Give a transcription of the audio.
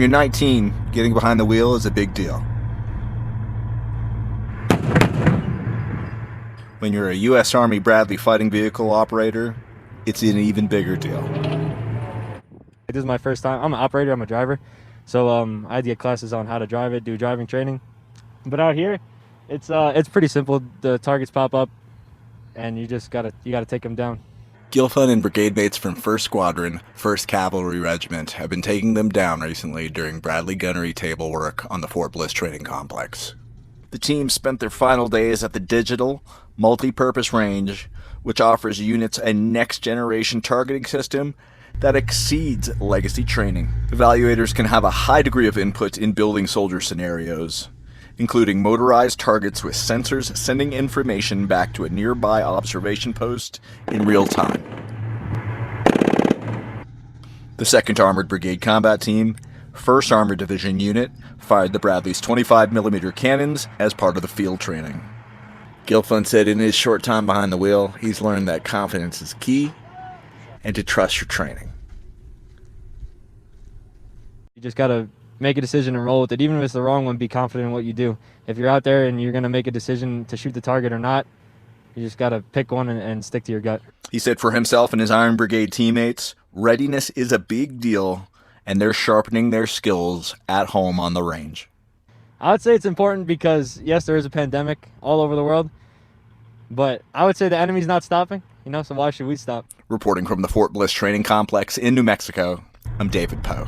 you're 19, getting behind the wheel is a big deal. When you're a U.S. Army Bradley fighting vehicle operator, it's an even bigger deal. This is my first time. I'm an operator, I'm a driver. So I had to get classes on how to drive it, do driving training. But out here, it's pretty simple. The targets pop up and you gotta take them down. Gilfun and brigade mates from 1st Squadron, 1st Cavalry Regiment have been taking them down recently during Bradley gunnery table work on the Fort Bliss Training Complex. The team spent their final days at the digital, multi-purpose range, which offers units a next-generation targeting system that exceeds legacy training. Evaluators can have a high degree of input in building soldier scenarios, including motorized targets with sensors sending information back to a nearby observation post in real time. The 2nd Armored Brigade Combat Team, 1st Armored Division Unit, fired the Bradley's 25mm cannons as part of the field training. Gilfun said in his short time behind the wheel, he's learned that confidence is key and to trust your training. You just gotta make a decision and roll with it. Even if it's the wrong one, be confident in what you do. If you're out there and you're gonna make a decision to shoot the target or not, you just gotta pick one and stick to your gut. He said for himself and his Iron Brigade teammates, readiness is a big deal, and they're sharpening their skills at home on the range. I would say it's important because, yes, there is a pandemic all over the world, but I would say the enemy's not stopping, so why should we stop? Reporting from the Fort Bliss Training Complex in New Mexico, I'm David Poe.